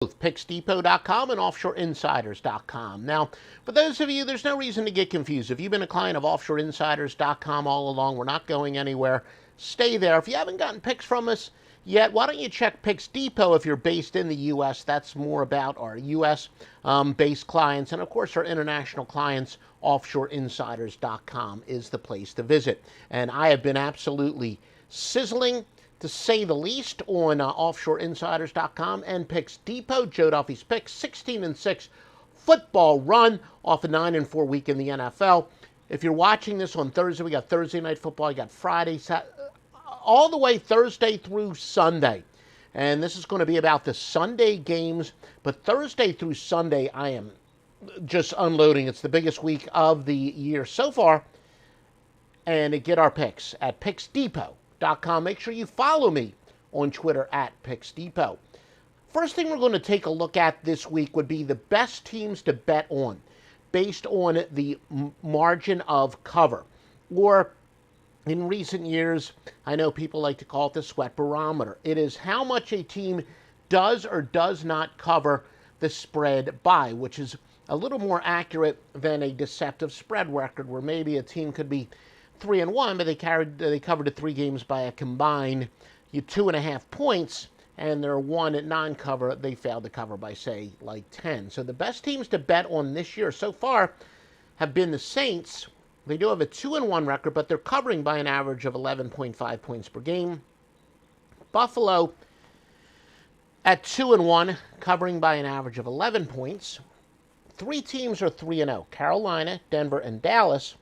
Both PicksDepot.com and OffshoreInsiders.com. Now, for those of you, there's no reason to get confused. If you've been a client of OffshoreInsiders.com all along, we're not going anywhere. Stay there. If you haven't gotten picks from us yet, why don't you check Picks Depot if you're based in the U.S. That's more about our U.S. based clients. And, of course, our international clients, OffshoreInsiders.com is the place to visit. And I have been absolutely sizzling, to say the least, on OffshoreInsiders.com and Picks Depot. Joe Duffy's picks, 16-6 football run off a 9-4 week in the NFL. If you're watching this on Thursday, we got Thursday night football, you got Friday, all the way Thursday through Sunday. And this is going to be about the Sunday games, but Thursday through Sunday, I am just unloading. It's the biggest week of the year so far. And get our picks at PicksDepot.com. Make sure you follow me on Twitter at PicksDepot. First thing we're going to take a look at this week would be the best teams to bet on based on the margin of cover. Or in recent years, I know people like to call it the sweat barometer. It is how much a team does or does not cover the spread by, which is a little more accurate than a deceptive spread record where maybe a team could be 3-1, but they covered the 3 games by a combined 2.5 points, and their one at non-cover, they failed to cover by, say, like 10. So the best teams to bet on this year so far have been the Saints. They do have a 2-1 record, but they're covering by an average of 11.5 points per game. Buffalo at 2-1, covering by an average of 11 points. 3 teams are 3-0, Carolina, Denver, and Dallas.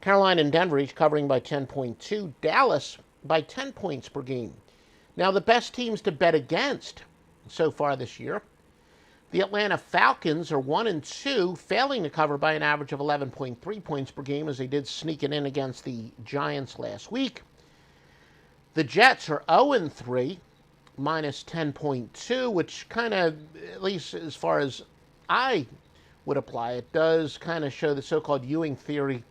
Carolina and Denver each covering by 10.2. Dallas by 10 points per game. Now, the best teams to bet against so far this year. The Atlanta Falcons are 1-2, failing to cover by an average of 11.3 points per game as they did sneak it in against the Giants last week. The Jets are 0-3, minus 10.2, which kind of, at least as far as I would apply it, does kind of show the so-called Ewing theory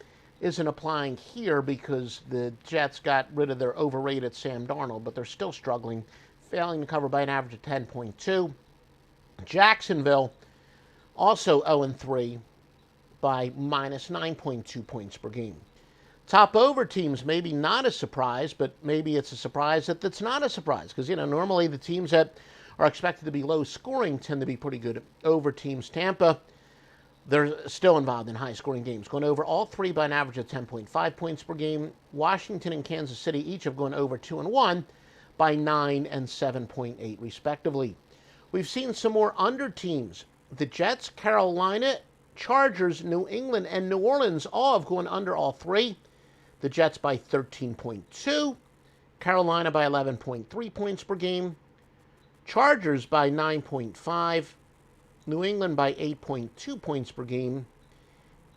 isn't applying here because the Jets got rid of their overrated Sam Darnold, but they're still struggling, failing to cover by an average of 10.2. Jacksonville, also 0-3, by minus 9.2 points per game. Top over teams, maybe not a surprise, but maybe it's a surprise that's not a surprise, because, normally the teams that are expected to be low scoring tend to be pretty good over teams. Tampa, they're still involved in high-scoring games, going over all 3 by an average of 10.5 points per game. Washington and Kansas City each have gone over 2-1 by 9 and 7.8, respectively. We've seen some more under teams. The Jets, Carolina, Chargers, New England, and New Orleans all have gone under all 3. The Jets by 13.2, Carolina by 11.3 points per game, Chargers by 9.5, New England by 8.2 points per game,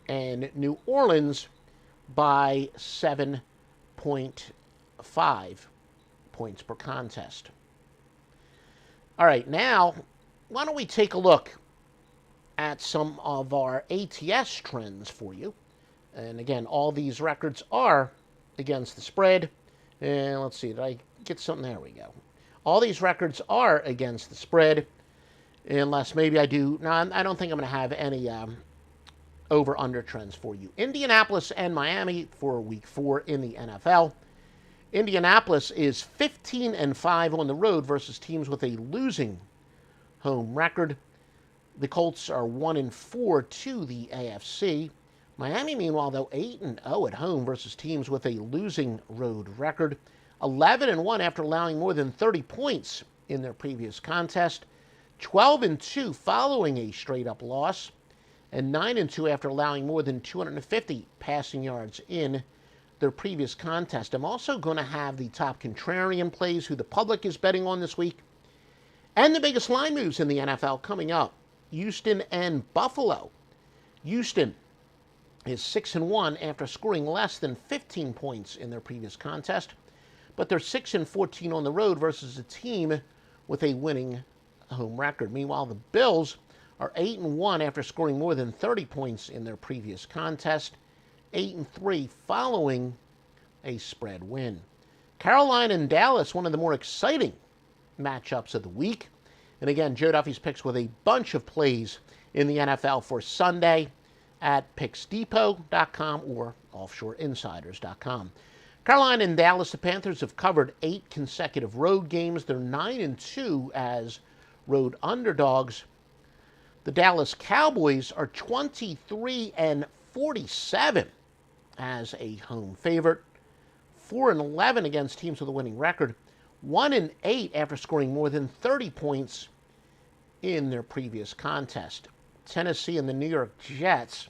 and New Orleans by 7.5 points per contest. All right, now, why don't we take a look at some of our ATS trends for you. And again, all these records are against the spread. And let's see, did I get something? There we go. All these records are against the spread. Unless maybe I do. No, I don't think I'm going to have any over-under trends for you. Indianapolis and Miami for week 4 in the NFL. Indianapolis is 15-5 on the road versus teams with a losing home record. The Colts are 1-4 to the AFC. Miami, meanwhile, though, 8-0 at home versus teams with a losing road record. 11-1 after allowing more than 30 points in their previous contest. 12-2 following a straight-up loss, and 9-2 after allowing more than 250 passing yards in their previous contest. I'm also going to have the top contrarian plays, who the public is betting on this week, and the biggest line moves in the NFL coming up. Houston and Buffalo. Houston is 6-1 after scoring less than 15 points in their previous contest, but they're 6-14 on the road versus a team with a winning home record. Meanwhile, the Bills are 8-1 after scoring more than 30 points in their previous contest, 8-3 following a spread win. Carolina and Dallas, one of the more exciting matchups of the week. And again, Joe Duffy's Picks with a bunch of plays in the NFL for Sunday at picksdepot.com or offshoreinsiders.com. Carolina and Dallas, the Panthers have covered 8 consecutive road games. They're 9-2 as road underdogs. The Dallas Cowboys are 23-47 as a home favorite. 4-11 against teams with a winning record. 1-8 after scoring more than 30 points in their previous contest. Tennessee and the New York Jets.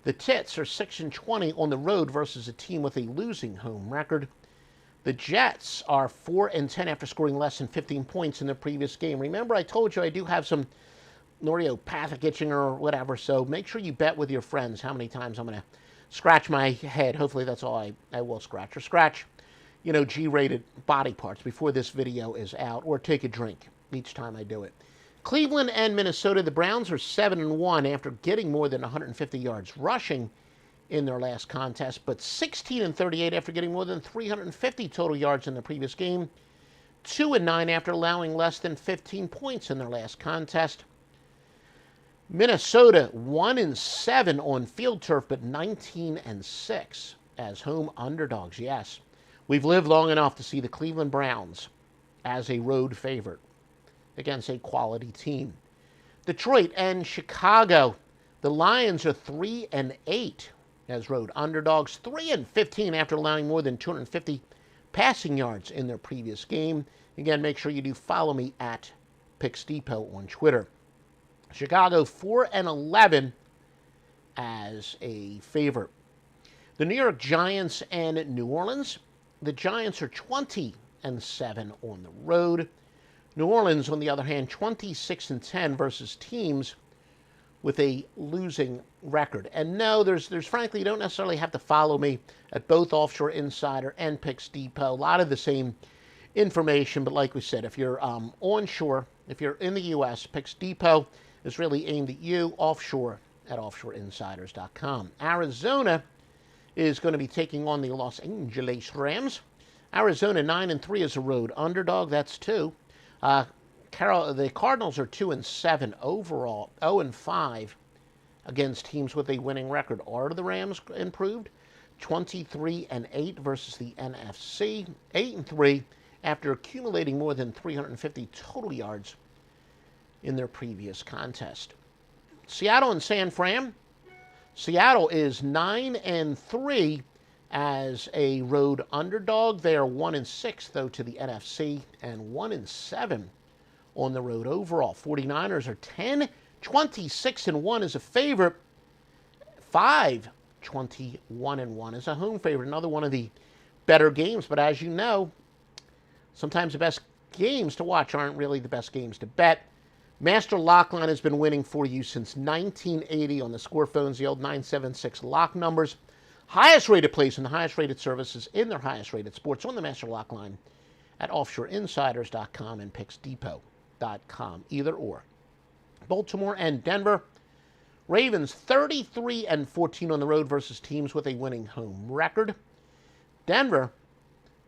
The Tits are 6-20 on the road versus a team with a losing home record. The Jets are 4-10 after scoring less than 15 points in their previous game. Remember, I told you I do have some neuropathic itching or whatever, so make sure you bet with your friends how many times I'm going to scratch my head. Hopefully that's all I will scratch. Or scratch, G-rated body parts before this video is out, or take a drink each time I do it. Cleveland and Minnesota, the Browns are 7-1 after getting more than 150 yards rushing in their last contest, but 16-38 after getting more than 350 total yards in the previous game. 2-9 after allowing less than 15 points in their last contest. Minnesota 1-7 on field turf, but 19-6 as home underdogs. Yes, we've lived long enough to see the Cleveland Browns as a road favorite against a quality team. Detroit and Chicago. The Lions are 3-8 as road underdogs. 3-15 after allowing more than 250 passing yards in their previous game. Again, make sure you do follow me at Picks Depot on Twitter. Chicago 4-11 as a favorite. The New York Giants and New Orleans. The Giants are 20-7 on the road. New Orleans, on the other hand, 26-10 versus teams with a losing record. And no, there's frankly, you don't necessarily have to follow me at both Offshore Insider and Picks Depot. A lot of the same information, but like we said, if you're onshore, if you're in the U.S., Picks Depot is really aimed at you. Offshore at offshoreinsiders.com. Arizona is going to be taking on the Los Angeles Rams. Arizona 9-3 is a road underdog. That's 2. The Cardinals are 2-7 overall, 0-5 against teams with a winning record. Are the Rams improved? 23-8 versus the NFC, 8-3 after accumulating more than 350 total yards in their previous contest. Seattle and San Fran. Seattle is 9-3 as a road underdog. They are 1-6, though, to the NFC, and 1-7 on the road overall. 49ers are 10-26-1 as a favorite. 5-21-1 as a home favorite. Another one of the better games, but as you know, sometimes the best games to watch aren't really the best games to bet. Master Lockline has been winning for you since 1980 on the score phones, the old 976 lock numbers. Highest rated place and the highest rated services in their highest rated sports on the Master Lock Line at offshoreinsiders.com and picksdepot.com, either or. Baltimore and Denver. Ravens 33-14 on the road versus teams with a winning home record. Denver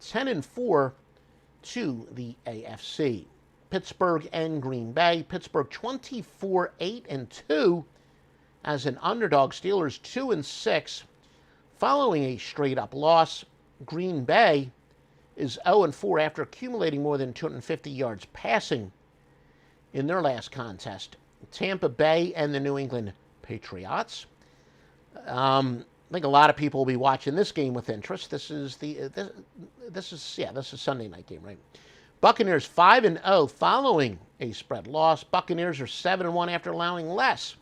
10-4 to the AFC. Pittsburgh and Green Bay. Pittsburgh 24-8-2 as an underdog. Steelers 2-6. Following a straight-up loss. Green Bay is 0-4 after accumulating more than 250 yards passing in their last contest. Tampa Bay and the New England Patriots. I think a lot of people will be watching this game with interest. This is Sunday night game, right? Buccaneers 5-0 following a spread loss. Buccaneers are 7-1 after allowing less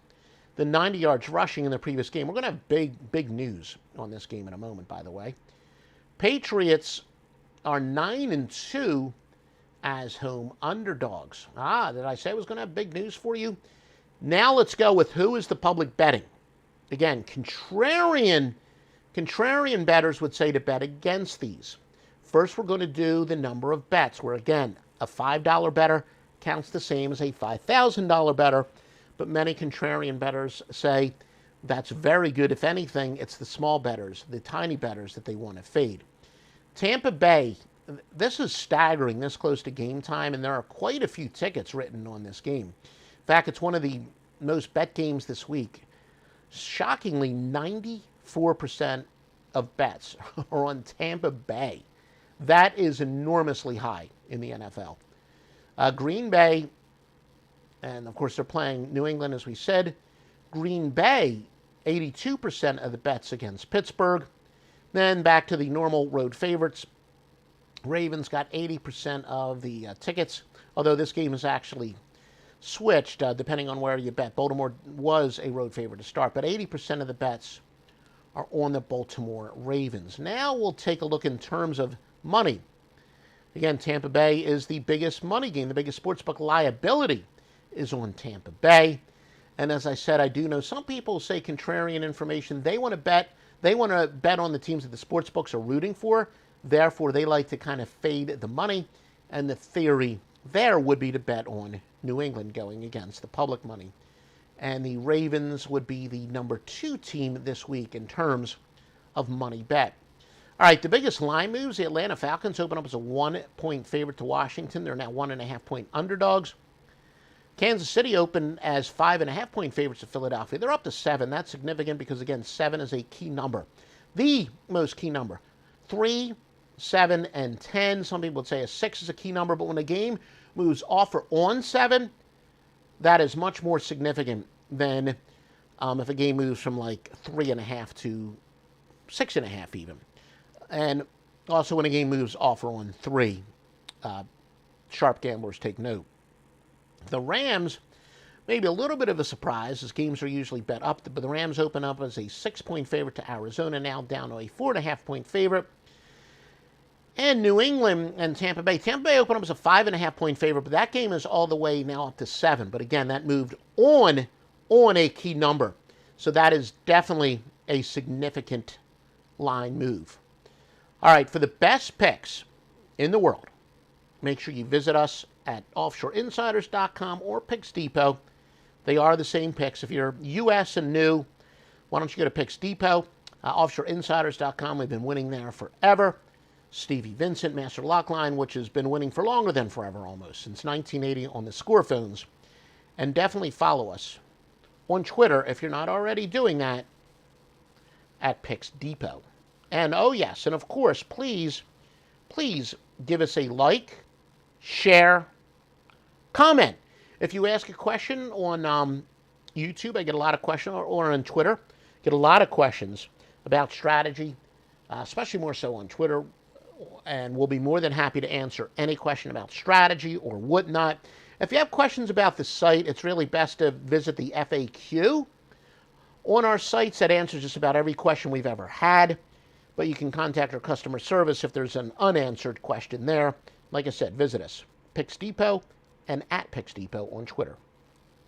than 90 yards rushing in the previous game. We're going to have big news on this game in a moment, by the way. Patriots are 9-2 as home underdogs. Did I say I was going to have big news for you? Now let's go with who is the public betting. Again, contrarian bettors would say to bet against these. First, we're going to do the number of bets, where, again, a $5 better counts the same as a $5,000 better, but many contrarian bettors say that's very good. If anything, it's the small bettors, the tiny bettors that they want to fade. Tampa Bay, this is staggering this close to game time, and there are quite a few tickets written on this game. In fact, it's one of the most bet games this week. Shockingly, 94% of bets are on Tampa Bay. That is enormously high in the NFL. Green Bay, and of course they're playing New England, as we said. Green Bay, 82% of the bets against Pittsburgh. Then back to the normal road favorites. Ravens got 80% of the tickets, although this game is actually switched depending on where you bet. Baltimore was a road favorite to start, but 80% of the bets are on the Baltimore Ravens. Now we'll take a look in terms of money. Again, Tampa Bay is the biggest money game. The biggest sportsbook liability is on Tampa Bay. And as I said, I do know some people say contrarian information. They want to bet. They want to bet on the teams that the sportsbooks are rooting for. Therefore, they like to kind of fade the money. And the theory there would be to bet on New England going against the public money. And the Ravens would be the number 2 team this week in terms of money bet. All right, the biggest line moves. The Atlanta Falcons open up as a 1-point favorite to Washington. They're now 1.5-point underdogs. Kansas City opened as 5.5-point favorites to Philadelphia. They're up to 7. That's significant because, again, 7 is a key number. The most key number. 3, 7, and 10. Some people would say a 6 is a key number, but when a game moves off or on 7, that is much more significant than if a game moves from like 3.5 to 6.5 even. And also when a game moves off or on 3, sharp gamblers take note. The Rams, maybe a little bit of a surprise, as games are usually bet up, but the Rams open up as a 6-point favorite to Arizona, now down to a 4.5-point favorite. And New England and Tampa Bay. Tampa Bay opened up as a 5.5-point favorite, but that game is all the way now up to 7. But again, that moved on a key number. So that is definitely a significant line move. All right, for the best picks in the world, make sure you visit us at offshoreinsiders.com or Picks Depot. They are the same picks. If you're U.S. and new, why don't you go to Picks Depot, offshoreinsiders.com. We've been winning there forever. Stevie Vincent, Master Lockline, which has been winning for longer than forever almost, since 1980 on the score phones. And definitely follow us on Twitter, if you're not already doing that, at Picks Depot. And oh yes, and of course, please give us a like, share, comment. If you ask a question on YouTube, I get a lot of questions, or on Twitter, get a lot of questions about strategy, especially more so on Twitter, and we'll be more than happy to answer any question about strategy or whatnot. If you have questions about the site, it's really best to visit the FAQ on our sites. That answers just about every question we've ever had, but you can contact our customer service if there's an unanswered question there. Like I said, visit us, Picks Depot, and at Picks Depot on Twitter.